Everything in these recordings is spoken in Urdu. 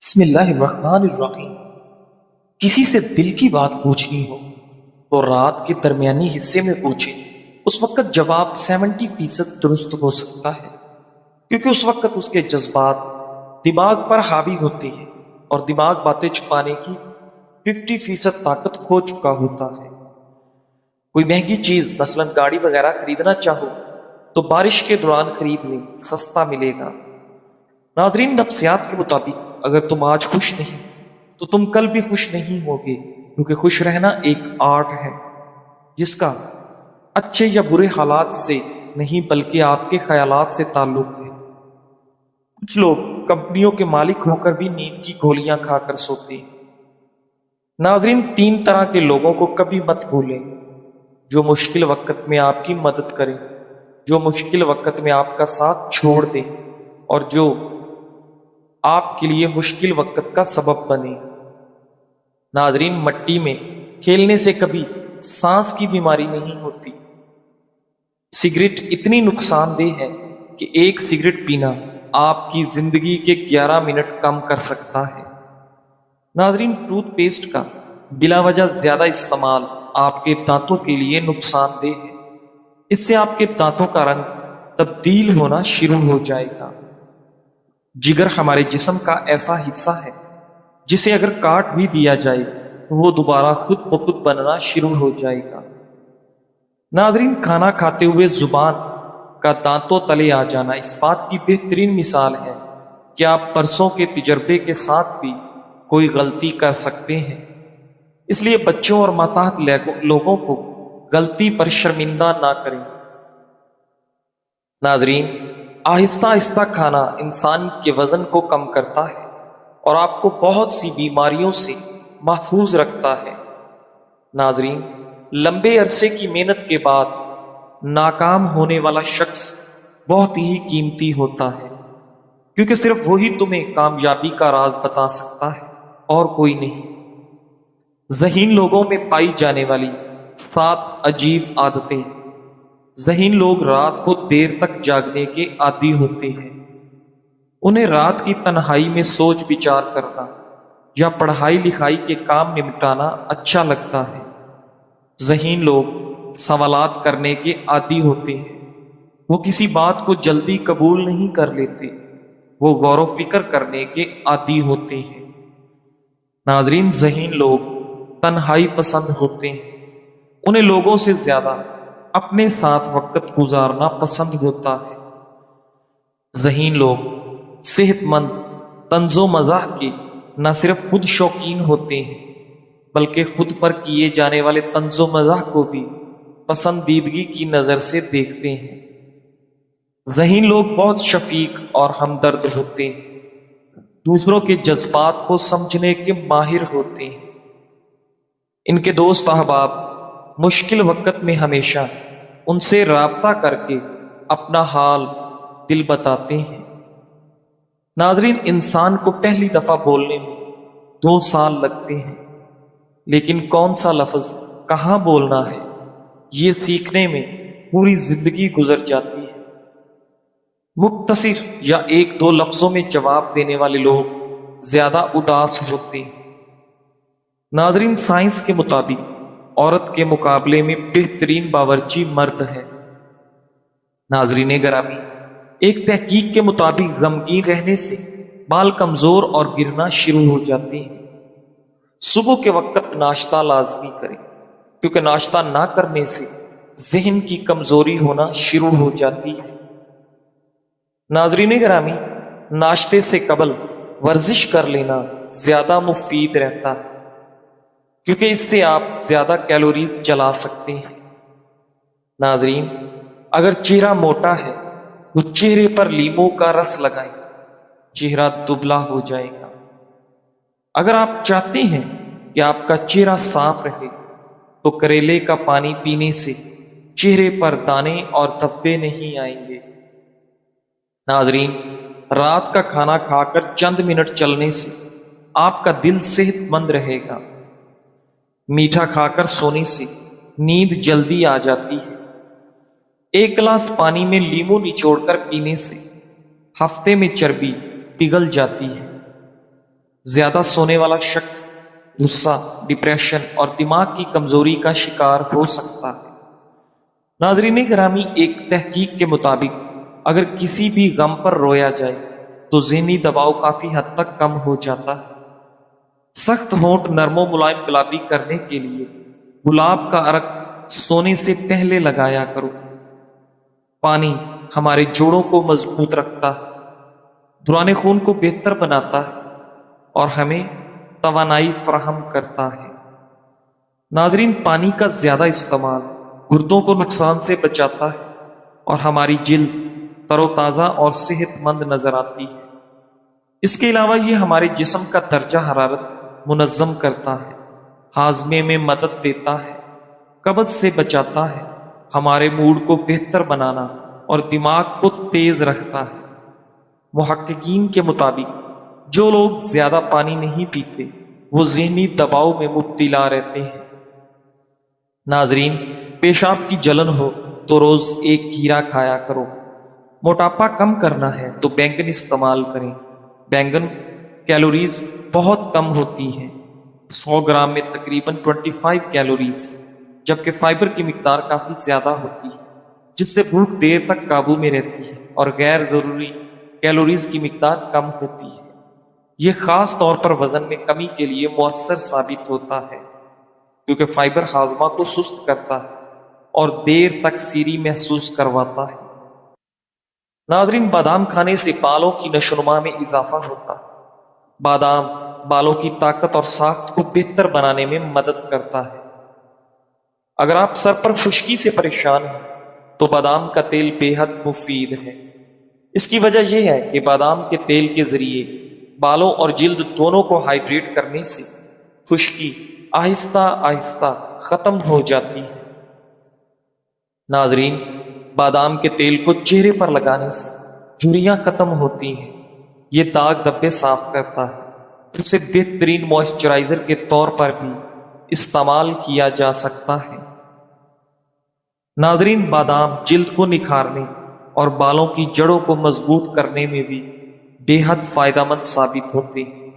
بسم اللہ الرحمن الرحیم۔ کسی سے دل کی بات پوچھنی ہو تو رات کے درمیانی حصے میں پوچھیں، اس وقت جواب 70% درست ہو سکتا ہے، کیونکہ اس وقت اس کے جذبات دماغ پر حاوی ہوتے ہیں اور دماغ باتیں چھپانے کی 50% طاقت کھو چکا ہوتا ہے۔ کوئی مہنگی چیز مثلا گاڑی وغیرہ خریدنا چاہو تو بارش کے دوران خرید لیں، سستا ملے گا۔ ناظرین، نفسیات کے مطابق اگر تم آج خوش نہیں تو تم کل بھی خوش نہیں ہوگے، کیونکہ خوش رہنا ایک آرٹ ہے جس کا اچھے یا برے حالات سے نہیں بلکہ آپ کے خیالات سے تعلق ہے۔ کچھ لوگ کمپنیوں کے مالک ہو کر بھی نیند کی گولیاں کھا کر سوتے ہیں۔ ناظرین، 3 طرح کے لوگوں کو کبھی مت بھولیں: جو مشکل وقت میں آپ کی مدد کریں، جو مشکل وقت میں آپ کا ساتھ چھوڑ دیں، اور جو آپ کے لیے مشکل وقت کا سبب بنے۔ ناظرین، مٹی میں کھیلنے سے کبھی سانس کی بیماری نہیں ہوتی۔ سگریٹ اتنی نقصان دہ ہے کہ ایک سگریٹ پینا آپ کی زندگی کے 11 منٹ کم کر سکتا ہے۔ ناظرین، ٹوتھ پیسٹ کا بلا وجہ زیادہ استعمال آپ کے دانتوں کے لیے نقصان دہ ہے۔ اس سے آپ کے دانتوں کا رنگ تبدیل ہونا شروع ہو جائے گا۔ جگر ہمارے جسم کا ایسا حصہ ہے جسے اگر کاٹ بھی دیا جائے تو وہ دوبارہ خود بخود بننا شروع ہو جائے گا۔ ناظرین، کھانا کھاتے ہوئے زبان کا دانتوں تلے آ جانا اس بات کی بہترین مثال ہے کہ آپ پرسوں کے تجربے کے ساتھ بھی کوئی غلطی کر سکتے ہیں۔ اس لیے بچوں اور ماتحت لوگوں کو غلطی پر شرمندہ نہ کریں۔ ناظرین، آہستہ آہستہ کھانا انسان کے وزن کو کم کرتا ہے اور آپ کو بہت سی بیماریوں سے محفوظ رکھتا ہے۔ ناظرین، لمبے عرصے کی محنت کے بعد ناکام ہونے والا شخص بہت ہی قیمتی ہوتا ہے، کیونکہ صرف وہی تمہیں کامیابی کا راز بتا سکتا ہے اور کوئی نہیں۔ ذہین لوگوں میں پائی جانے والی 7 عجیب عادتیں۔ ذہین لوگ رات کو دیر تک جاگنے کے عادی ہوتے ہیں۔ انہیں رات کی تنہائی میں سوچ بچار کرنا یا پڑھائی لکھائی کے کام نمٹانا اچھا لگتا ہے۔ ذہین لوگ سوالات کرنے کے عادی ہوتے ہیں۔ وہ کسی بات کو جلدی قبول نہیں کر لیتے، وہ غور و فکر کرنے کے عادی ہوتے ہیں۔ ناظرین، ذہین لوگ تنہائی پسند ہوتے ہیں۔ انہیں لوگوں سے زیادہ اپنے ساتھ وقت گزارنا پسند ہوتا ہے۔ ذہین لوگ صحت مند طنز و مزاح کے نہ صرف خود شوقین ہوتے ہیں بلکہ خود پر کیے جانے والے طنز و مزاح کو بھی پسندیدگی کی نظر سے دیکھتے ہیں۔ ذہین لوگ بہت شفیق اور ہمدرد ہوتے ہیں، دوسروں کے جذبات کو سمجھنے کے ماہر ہوتے ہیں۔ ان کے دوست احباب مشکل وقت میں ہمیشہ ان سے رابطہ کر کے اپنا حال دل بتاتے ہیں۔ ناظرین، انسان کو پہلی دفعہ بولنے میں 2 سال لگتے ہیں، لیکن کون سا لفظ کہاں بولنا ہے یہ سیکھنے میں پوری زندگی گزر جاتی ہے۔ مختصر یا 1-2 لفظوں میں جواب دینے والے لوگ زیادہ اداس ہوتے ہیں۔ ناظرین، سائنس کے مطابق عورت کے مقابلے میں بہترین باورچی مرد ہے۔ ناظرین گرامی، ایک تحقیق کے مطابق غمگین رہنے سے بال کمزور اور گرنا شروع ہو جاتے ہیں۔ صبح کے وقت ناشتہ لازمی کریں، کیونکہ ناشتہ نہ کرنے سے ذہن کی کمزوری ہونا شروع ہو جاتی ہے۔ ناظرین گرامی، ناشتے سے قبل ورزش کر لینا زیادہ مفید رہتا ہے، کیونکہ اس سے آپ زیادہ کیلوریز جلا سکتے ہیں۔ ناظرین، اگر چہرہ موٹا ہے تو چہرے پر لیموں کا رس لگائیں، چہرہ دبلا ہو جائے گا۔ اگر آپ چاہتے ہیں کہ آپ کا چہرہ صاف رہے تو کریلے کا پانی پینے سے چہرے پر دانے اور دھبے نہیں آئیں گے۔ ناظرین، رات کا کھانا کھا کر چند منٹ چلنے سے آپ کا دل صحت مند رہے گا۔ میٹھا کھا کر سونے سے نیند جلدی آ جاتی ہے۔ 1 گلاس پانی میں لیموں نچوڑ کر پینے سے ہفتے میں چربی پگھل جاتی ہے۔ زیادہ سونے والا شخص غصہ، ڈپریشن اور دماغ کی کمزوری کا شکار ہو سکتا ہے۔ ناظرین گرامی، ایک تحقیق کے مطابق اگر کسی بھی غم پر رویا جائے تو ذہنی دباؤ کافی حد تک کم ہو جاتا ہے۔ سخت ہونٹ نرم و ملائم گلابی کرنے کے لیے گلاب کا عرق سونے سے پہلے لگایا کرو۔ پانی ہمارے جوڑوں کو مضبوط رکھتا ہے، دوران خون کو بہتر بناتا ہے اور ہمیں توانائی فراہم کرتا ہے۔ ناظرین، پانی کا زیادہ استعمال گردوں کو نقصان سے بچاتا ہے اور ہماری جلد تر و تازہ اور صحت مند نظر آتی ہے۔ اس کے علاوہ یہ ہمارے جسم کا درجہ حرارت منظم کرتا ہے، ہاضمے میں مدد دیتا ہے، قبض سے بچاتا ہے، ہمارے موڈ کو بہتر بنانا اور دماغ کو تیز رکھتا ہے۔ محققین کے مطابق جو لوگ زیادہ پانی نہیں پیتے وہ ذہنی دباؤ میں مبتلا رہتے ہیں۔ ناظرین، پیشاب کی جلن ہو تو روز ایک کھیرا کھایا کرو۔ موٹاپا کم کرنا ہے تو بینگن استعمال کریں۔ بینگن کیلوریز بہت کم ہوتی ہیں، 100 گرام میں تقریباً 25 کیلوریز، جبکہ فائبر کی مقدار کافی زیادہ ہوتی ہے جس سے بھوک دیر تک قابو میں رہتی ہے اور غیر ضروری کیلوریز کی مقدار کم ہوتی ہے۔ یہ خاص طور پر وزن میں کمی کے لیے مؤثر ثابت ہوتا ہے کیونکہ فائبر ہاضمہ کو سست کرتا ہے اور دیر تک سیری محسوس کرواتا ہے۔ ناظرین، بادام کھانے سے بالوں کی نشو و نما میں اضافہ ہوتا ہے۔ بادام بالوں کی طاقت اور ساخت کو بہتر بنانے میں مدد کرتا ہے۔ اگر آپ سر پر خشکی سے پریشان ہیں تو بادام کا تیل بے حد مفید ہے۔ اس کی وجہ یہ ہے کہ بادام کے تیل کے ذریعے بالوں اور جلد دونوں کو ہائیڈریٹ کرنے سے خشکی آہستہ آہستہ ختم ہو جاتی ہے۔ ناظرین، بادام کے تیل کو چہرے پر لگانے سے جھریاں ختم ہوتی ہیں، یہ داغ دھبے صاف کرتا ہے، اسے بہترین موئسچرائزر کے طور پر بھی استعمال کیا جا سکتا ہے۔ ناظرین، بادام جلد کو نکھارنے اور بالوں کی جڑوں کو مضبوط کرنے میں بھی بے حد فائدہ مند ثابت ہوتے ہیں۔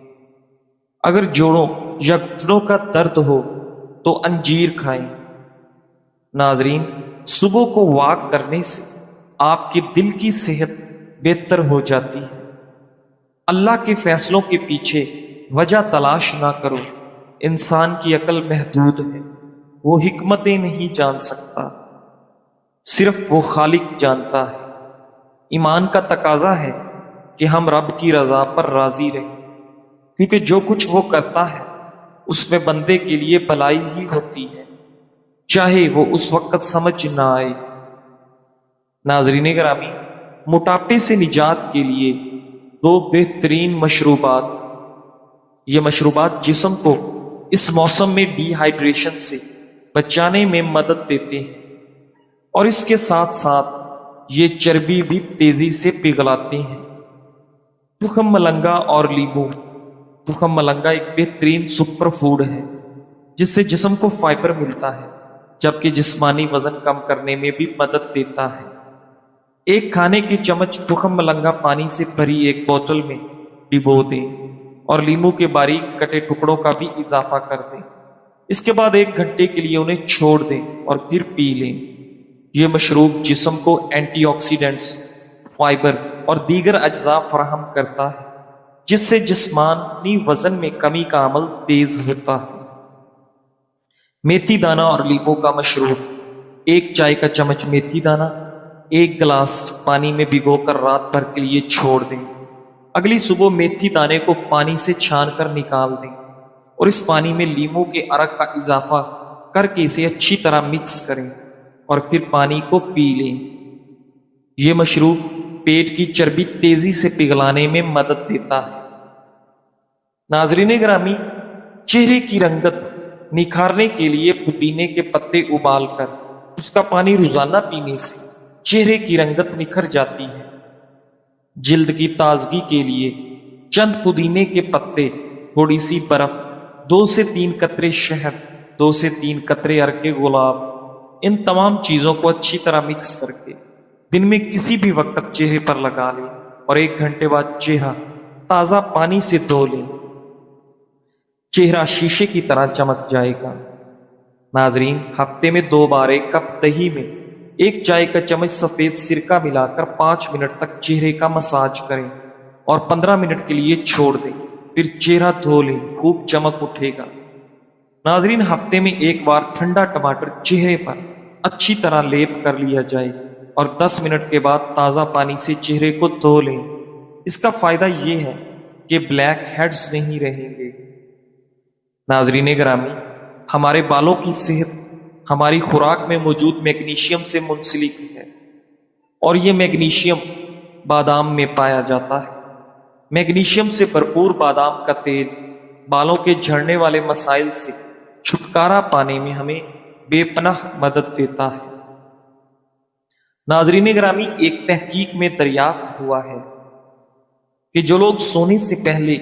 اگر جوڑوں یا گھٹنوں کا درد ہو تو انجیر کھائیں۔ ناظرین، صبح کو واک کرنے سے آپ کے دل کی صحت بہتر ہو جاتی ہے۔ اللہ کے فیصلوں کے پیچھے وجہ تلاش نہ کرو، انسان کی عقل محدود ہے، وہ حکمتیں نہیں جان سکتا، صرف وہ خالق جانتا ہے۔ ایمان کا تقاضا ہے کہ ہم رب کی رضا پر راضی رہیں، کیونکہ جو کچھ وہ کرتا ہے اس میں بندے کے لیے بھلائی ہی ہوتی ہے، چاہے وہ اس وقت سمجھ نہ آئے۔ ناظرین گرامی، موٹاپے سے نجات کے لیے 2 بہترین مشروبات۔ یہ مشروبات جسم کو اس موسم میں ڈی ہائیڈریشن سے بچانے میں مدد دیتے ہیں اور اس کے ساتھ ساتھ یہ چربی بھی تیزی سے پگھلاتے ہیں۔ تخم ملنگا اور لیمو۔ تخم ملنگا ایک بہترین سپر فوڈ ہے جس سے جسم کو فائبر ملتا ہے جبکہ جسمانی وزن کم کرنے میں بھی مدد دیتا ہے۔ ایک کھانے کی چمچ تخم ملنگا پانی سے بھری ایک بوتل میں ڈبو دیں اور لیمو کے باریک کٹے ٹکڑوں کا بھی اضافہ کر دیں۔ اس کے بعد 1 گھنٹے کے لیے انہیں چھوڑ دیں اور پھر پی لیں۔ یہ مشروب جسم کو اینٹی آکسیڈنٹس، فائبر اور دیگر اجزاء فراہم کرتا ہے جس سے جسمانی وزن میں کمی کا عمل تیز ہوتا ہے۔ میتھی دانہ اور لیمو کا مشروب۔ 1 چائے کا چمچ میتھی دانہ 1 گلاس پانی میں بھگو کر رات بھر کے لیے چھوڑ دیں۔ اگلی صبح میتھی دانے کو پانی سے چھان کر نکال دیں اور اس پانی میں لیمو کے عرق کا اضافہ کر کے اسے اچھی طرح مکس کریں اور پھر پانی کو پی لیں۔ یہ مشروب پیٹ کی چربی تیزی سے پگھلانے میں مدد دیتا ہے۔ ناظرین گرامی، چہرے کی رنگت نکھارنے کے لیے پودینے کے پتے ابال کر اس کا پانی روزانہ پینے سے چہرے کی رنگت نکھر جاتی ہے۔ جلد کی تازگی کے لیے چند پودینے کے پتے، تھوڑی سی برف، 2 سے 3 قطرے شہد، 2 سے 3 قطرے عرق گلاب، ان تمام چیزوں کو اچھی طرح مکس کر کے دن میں کسی بھی وقت چہرے پر لگا لیں اور 1 گھنٹے بعد چہرہ تازہ پانی سے دھو لیں۔ چہرہ شیشے کی طرح چمک جائے گا۔ ناظرین، ہفتے میں 2 بار 1 کپ دہی میں 1 چائے کا چمچ سفید سرکہ ملا کر 5 منٹ تک چہرے کا مساج کریں اور 15 منٹ کے لیے چھوڑ دیں، پھر چہرہ دھو لیں، خوب چمک اٹھے گا۔ ناظرین، ہفتے میں 1 بار ٹھنڈا ٹماٹر چہرے پر اچھی طرح لیپ کر لیا جائے اور 10 منٹ کے بعد تازہ پانی سے چہرے کو دھو لیں۔ اس کا فائدہ یہ ہے کہ بلیک ہیڈز نہیں رہیں گے۔ ناظرین گرامی، ہمارے بالوں کی صحت ہماری خوراک میں موجود میگنیشیم سے منسلک ہے، اور یہ میگنیشیم بادام میں پایا جاتا ہے۔ میگنیشیم سے بھرپور بادام کا تیل بالوں کے جھڑنے والے مسائل سے چھٹکارا پانے میں ہمیں بے پناہ مدد دیتا ہے۔ ناظرین گرامی، ایک تحقیق میں دریافت ہوا ہے کہ جو لوگ سونے سے پہلے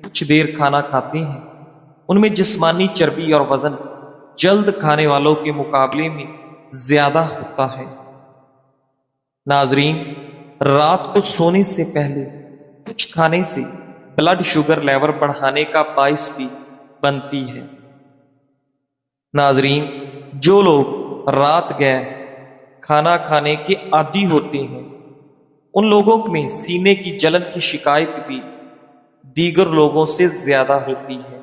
کچھ دیر کھانا کھاتے ہیں، ان میں جسمانی چربی اور وزن جلد کھانے والوں کے مقابلے میں زیادہ ہوتا ہے۔ ناظرین، رات کو سونے سے پہلے کچھ کھانے سے بلڈ شوگر لیول بڑھانے کا باعث بھی بنتی ہے۔ ناظرین، جو لوگ رات گئے کھانا کھانے کے عادی ہوتے ہیں، ان لوگوں میں سینے کی جلن کی شکایت بھی دیگر لوگوں سے زیادہ ہوتی ہے۔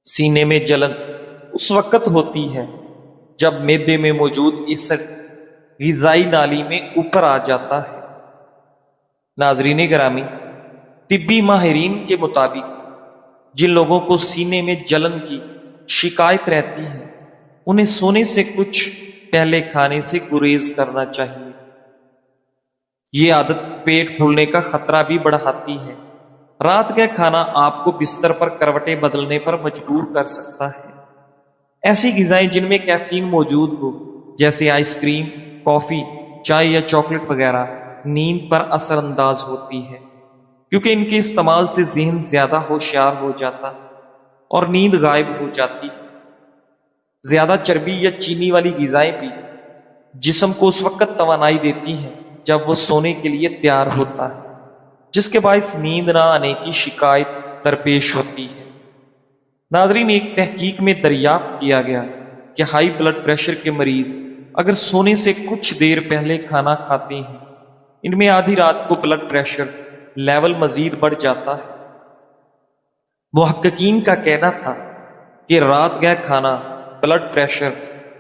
سینے میں جلن اس وقت ہوتی ہے جب معدے میں موجود ایسڈ غذائی نالی میں اوپر آ جاتا ہے۔ ناظرین گرامی، طبی ماہرین کے مطابق جن لوگوں کو سینے میں جلن کی شکایت رہتی ہے، انہیں سونے سے کچھ پہلے کھانے سے گریز کرنا چاہیے۔ یہ عادت پیٹ پھولنے کا خطرہ بھی بڑھاتی ہے۔ رات کا کھانا آپ کو بستر پر کروٹیں بدلنے پر مجبور کر سکتا ہے۔ ایسی غذائیں جن میں کیفین موجود ہو، جیسے آئس کریم، کافی، چائے یا چاکلیٹ وغیرہ، نیند پر اثر انداز ہوتی ہے، کیونکہ ان کے استعمال سے ذہن زیادہ ہوشیار ہو جاتا ہے اور نیند غائب ہو جاتی ہے۔ زیادہ چربی یا چینی والی غذائیں بھی جسم کو اس وقت توانائی دیتی ہیں جب وہ سونے کے لیے تیار ہوتا ہے، جس کے باعث نیند نہ آنے کی شکایت درپیش ہوتی ہے۔ ناظرین، ایک تحقیق میں دریافت کیا گیا کہ ہائی بلڈ پریشر کے مریض اگر سونے سے کچھ دیر پہلے کھانا کھاتے ہیں، ان میں آدھی رات کو بلڈ پریشر لیول مزید بڑھ جاتا ہے۔ محققین کا کہنا تھا کہ رات گئے کھانا بلڈ پریشر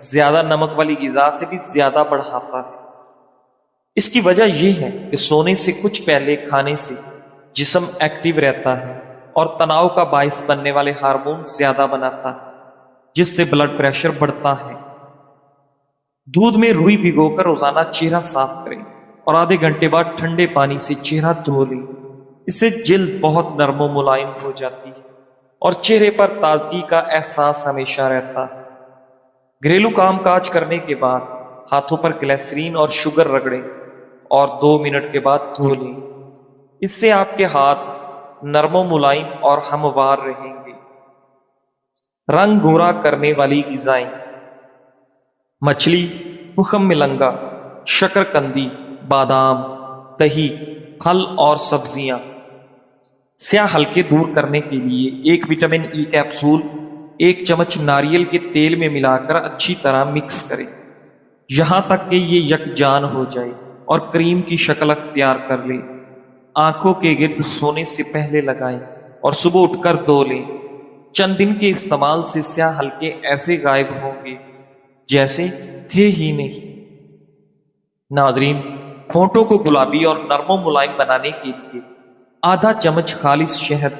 زیادہ نمک والی غذا سے بھی زیادہ بڑھاتا ہے۔ اس کی وجہ یہ ہے کہ سونے سے کچھ پہلے کھانے سے جسم ایکٹیو رہتا ہے اور تناؤ کا باعث بننے والے ہارمون زیادہ بناتا ہے، جس سے بلڈ پریشر بڑھتا ہے۔ دودھ میں روئی بھگو کر روزانہ چہرہ صاف کریں اور آدھے گھنٹے بعد ٹھنڈے پانی سے چہرہ دھو لیں۔ اس سے جلد بہت نرم و ملائم ہو جاتی ہے اور چہرے پر تازگی کا احساس ہمیشہ رہتا ہے۔ گھریلو کام کاج کرنے کے بعد ہاتھوں پر گلیسرین اور شوگر رگڑیں اور 2 منٹ کے بعد دھو لیں۔ اس سے آپ کے ہاتھ نرم و ملائم اور ہموار رہیں گے۔ رنگ گورا کرنے والی غذائیں: مچھلی، تخم ملنگا، شکرکندی، بادام، دہی، پھل اور سبزیاں۔ سیاہ حلقے دور کرنے کے لیے 1 وٹامن ای کیپسول 1 چمچ ناریل کے تیل میں ملا کر اچھی طرح مکس کریں، یہاں تک کہ یہ یکجان ہو جائے اور کریم کی شکل اختیار کر لے۔ آنکھوں کے گرد سونے سے پہلے لگائیں اور صبح اٹھ کر دھو لیں۔ چند دن کے استعمال سے سیاہ حلقے ایسے غائب ہوں گے جیسے تھے ہی نہیں۔ ناظرین، ہونٹوں کو گلابی اور نرم و ملائم بنانے کے لیے آدھا چمچ خالص شہد،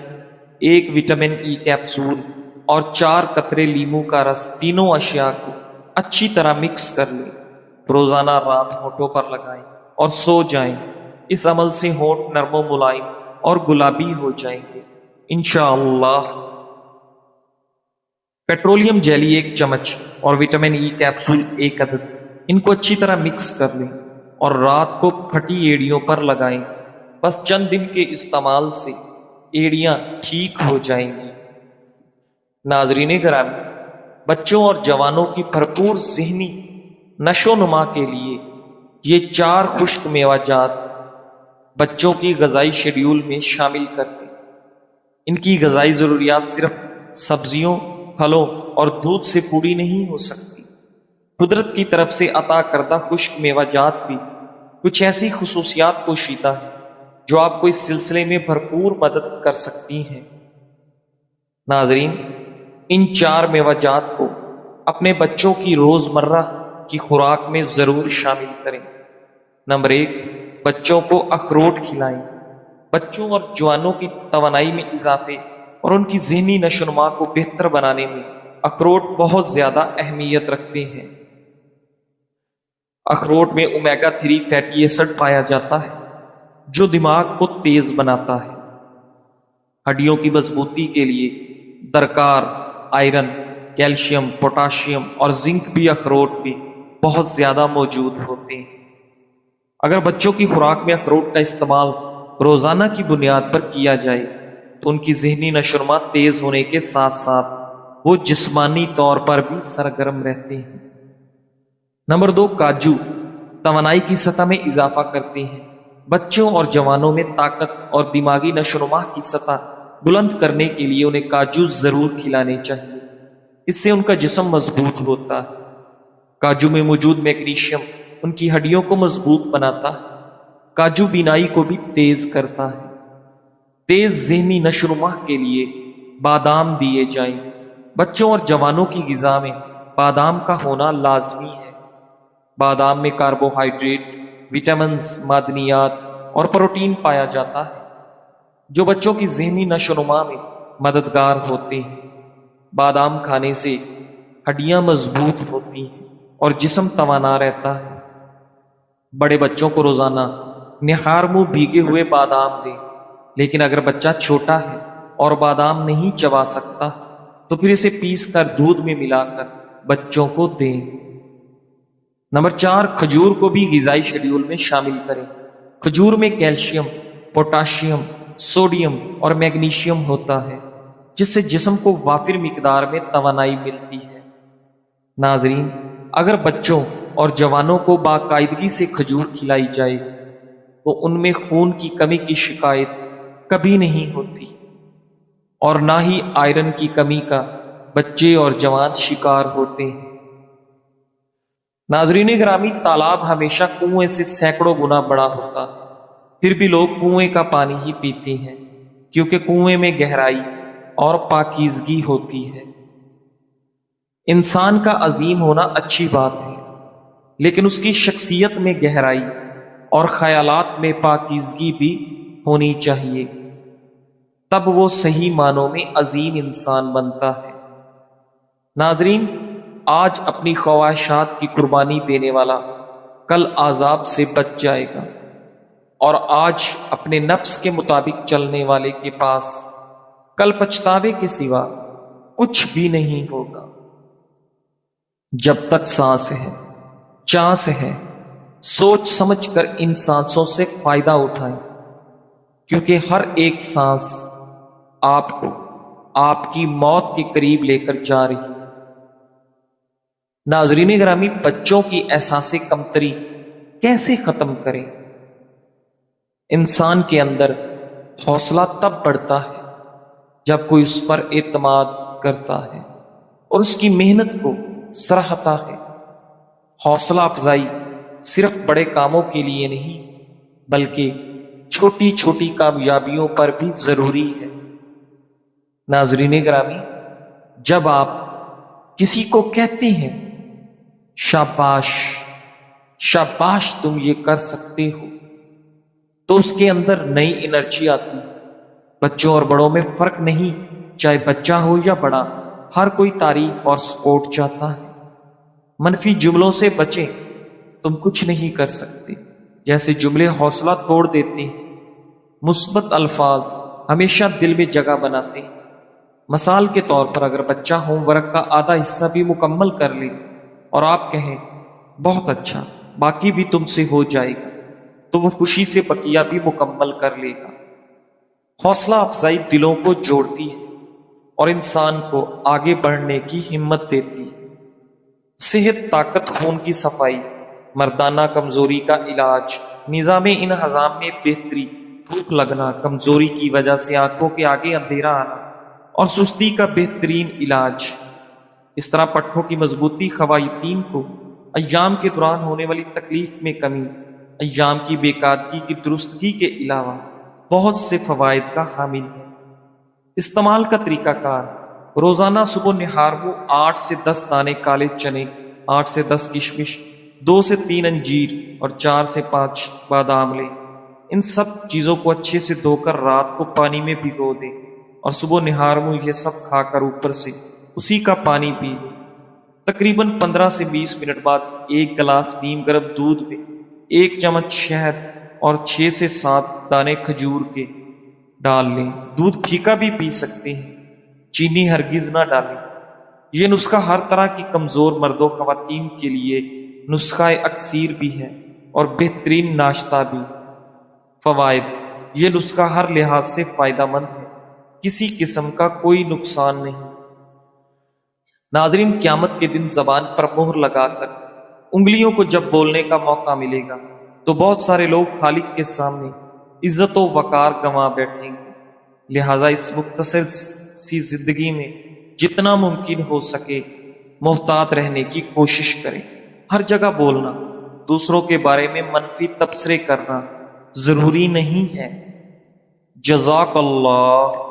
1 وٹامن ای کیپسول اور 4 قطرے لیموں کا رس، تینوں اشیاء کو اچھی طرح مکس کر لیں۔ روزانہ رات ہونٹوں پر لگائیں اور سو جائیں۔ اس عمل سے ہونٹ نرم و ملائم اور گلابی ہو جائیں گے انشاءاللہ۔ پیٹرولیم جیلی 1 چمچ اور وٹامن ای کیپسول 1 عدد، ان کو اچھی طرح مکس کر لیں اور رات کو پھٹی ایڑیوں پر لگائیں۔ بس چند دن کے استعمال سے ایڑیاں ٹھیک ہو جائیں گی۔ ناظرین گرامی، بچوں اور جوانوں کی بھرپور ذہنی نشو و نما کے لیے یہ 4 خشک میوہ جات بچوں کی غذائی شیڈیول میں شامل کر دیں۔ ان کی غذائی ضروریات صرف سبزیوں، پھلوں اور دودھ سے پوری نہیں ہو سکتی۔ قدرت کی طرف سے عطا کردہ خشک میوہ جات بھی کچھ ایسی خصوصیات پوشیدہ ہیں جو آپ کو اس سلسلے میں بھرپور مدد کر سکتی ہیں۔ ناظرین، ان 4 میوہ جات کو اپنے بچوں کی روزمرہ کی خوراک میں ضرور شامل کریں۔ نمبر 1، بچوں کو اخروٹ کھلائیں۔ بچوں اور جوانوں کی توانائی میں اضافے اور ان کی ذہنی نشو و نما کو بہتر بنانے میں اخروٹ بہت زیادہ اہمیت رکھتے ہیں۔ اخروٹ میں اومیگا 3 فیٹی ایسڈ پایا جاتا ہے جو دماغ کو تیز بناتا ہے۔ ہڈیوں کی مضبوطی کے لیے درکار آئرن، کیلشیم، پوٹاشیم اور زنک بھی اخروٹ میں بہت زیادہ موجود ہوتے ہیں۔ اگر بچوں کی خوراک میں اخروٹ کا استعمال روزانہ کی بنیاد پر کیا جائے تو ان کی ذہنی نشو و نما تیز ہونے کے ساتھ ساتھ وہ جسمانی طور پر بھی سرگرم رہتے ہیں۔ نمبر 2، کاجو توانائی کی سطح میں اضافہ کرتے ہیں۔ بچوں اور جوانوں میں طاقت اور دماغی نشو و نما کی سطح بلند کرنے کے لیے انہیں کاجو ضرور کھلانے چاہیے۔ اس سے ان کا جسم مضبوط ہوتا ہے۔ کاجو میں موجود میگنیشیم ان کی ہڈیوں کو مضبوط بناتا ہے۔ کاجو بینائی کو بھی تیز کرتا ہے۔ تیز ذہنی نشو و نما کے لیے بادام دیے جائیں۔ بچوں اور جوانوں کی غذا میں بادام کا ہونا لازمی ہے۔ بادام میں کاربوہائیڈریٹ، وٹامنز، معدنیات اور پروٹین پایا جاتا ہے جو بچوں کی ذہنی نشو و نما میں مددگار ہوتے ہیں۔ بادام کھانے سے ہڈیاں مضبوط ہوتی ہیں اور جسم توانا رہتا ہے۔ بڑے بچوں کو روزانہ نہار منہ بھیگے ہوئے بادام دیں، لیکن اگر بچہ چھوٹا ہے اور بادام نہیں چبا سکتا تو پھر اسے پیس کر دودھ میں ملا کر بچوں کو دیں۔ نمبر 4، کھجور کو بھی غذائی شیڈول میں شامل کریں۔ کھجور میں کیلشیم، پوٹاشیم، سوڈیم اور میگنیشیم ہوتا ہے جس سے جسم کو وافر مقدار میں توانائی ملتی ہے۔ ناظرین، اگر بچوں اور جوانوں کو باقاعدگی سے کھجور کھلائی جائے تو ان میں خون کی کمی کی شکایت کبھی نہیں ہوتی اور نہ ہی آئرن کی کمی کا بچے اور جوان شکار ہوتے ہیں۔ ناظرین گرامی، تالاب ہمیشہ کنویں سے سینکڑوں گنا بڑا ہوتا ہے، پھر بھی لوگ کنویں کا پانی ہی پیتے ہیں کیونکہ کنویں میں گہرائی اور پاکیزگی ہوتی ہے۔ انسان کا عظیم ہونا اچھی بات ہے، لیکن اس کی شخصیت میں گہرائی اور خیالات میں پاکیزگی بھی ہونی چاہیے، تب وہ صحیح معنوں میں عظیم انسان بنتا ہے۔ ناظرین، آج اپنی خواہشات کی قربانی دینے والا کل عذاب سے بچ جائے گا، اور آج اپنے نفس کے مطابق چلنے والے کے پاس کل پچھتاوے کے سوا کچھ بھی نہیں ہوگا۔ جب تک سانس ہے، چانس ہے، سوچ سمجھ کر ان سانسوں سے فائدہ اٹھائیں، کیونکہ ہر ایک سانس آپ کو آپ کی موت کے قریب لے کر جا رہی ہے۔ ناظرین گرامی، بچوں کی احساس کمتری کیسے ختم کریں؟ انسان کے اندر حوصلہ تب بڑھتا ہے جب کوئی اس پر اعتماد کرتا ہے اور اس کی محنت کو سراہتا ہے۔ حوصلہ افزائی صرف بڑے کاموں کے لیے نہیں بلکہ چھوٹی چھوٹی کامیابیوں پر بھی ضروری ہے۔ ناظرین گرامی، جب آپ کسی کو کہتے ہیں شاباش شاباش تم یہ کر سکتے ہو، تو اس کے اندر نئی انرجی آتی ہے۔ بچوں اور بڑوں میں فرق نہیں، چاہے بچہ ہو یا بڑا، ہر کوئی تعریف اور سپورٹ چاہتا ہے۔ منفی جملوں سے بچیں، تم کچھ نہیں کر سکتے جیسے جملے حوصلہ توڑ دیتے ہیں۔ مثبت الفاظ ہمیشہ دل میں جگہ بناتے ہیں۔ مثال کے طور پر، اگر بچہ ہوم ورک کا آدھا حصہ بھی مکمل کر لے اور آپ کہیں بہت اچھا، باقی بھی تم سے ہو جائے گا، تو وہ خوشی سے بقیہ بھی مکمل کر لے گا۔ حوصلہ افزائی دلوں کو جوڑتی ہے اور انسان کو آگے بڑھنے کی ہمت دیتی ہے۔ صحت، طاقت، خون کی صفائی، مردانہ کمزوری کا علاج، نظام انہضام میں بہتری، بھوک لگنا، کمزوری کی وجہ سے آنکھوں کے آگے اندھیرا آنا اور سستی کا بہترین علاج۔ اس طرح پٹھوں کی مضبوطی خواتین کو ایام کے دوران ہونے والی تکلیف میں کمی، ایام کی بے قاعدگی کی درستگی کے علاوہ بہت سے فوائد کا حامل ہے۔ استعمال کا طریقہ کار: روزانہ صبح نہار کو 8 سے 10 دانے کالے چنے، 8 سے 10 کشمش، 2 سے 3 انجیر اور 4 سے 5 بادام لیں۔ ان سب چیزوں کو اچھے سے دھو کر رات کو پانی میں بھگو دیں اور صبح نہار میں یہ سب کھا کر اوپر سے اسی کا پانی پی لیں۔ تقریباً 15 سے 20 منٹ بعد ایک گلاس نیم گرم دودھ میں 1 چمچ شہد اور 6 سے 7 دانے کھجور کے ڈال لیں۔ دودھ پھیکا بھی پی سکتے ہیں، چینی ہرگز نہ ڈالیں۔ یہ نسخہ ہر طرح کی کمزور مرد و خواتین کے لیے نسخہ اکسیر بھی ہے اور بہترین ناشتہ بھی۔ فوائد: یہ نسخہ ہر لحاظ سے فائدہ مند ہے، کسی قسم کا کوئی نقصان نہیں۔ ناظرین، قیامت کے دن زبان پر مہر لگا کر انگلیوں کو جب بولنے کا موقع ملے گا تو بہت سارے لوگ خالق کے سامنے عزت و وقار گنوا بیٹھیں گے۔ لہٰذا اس مختصر سی زندگی میں جتنا ممکن ہو سکے محتاط رہنے کی کوشش کریں۔ ہر جگہ بولنا، دوسروں کے بارے میں منفی تبصرے کرنا ضروری نہیں ہے۔ جزاک اللہ۔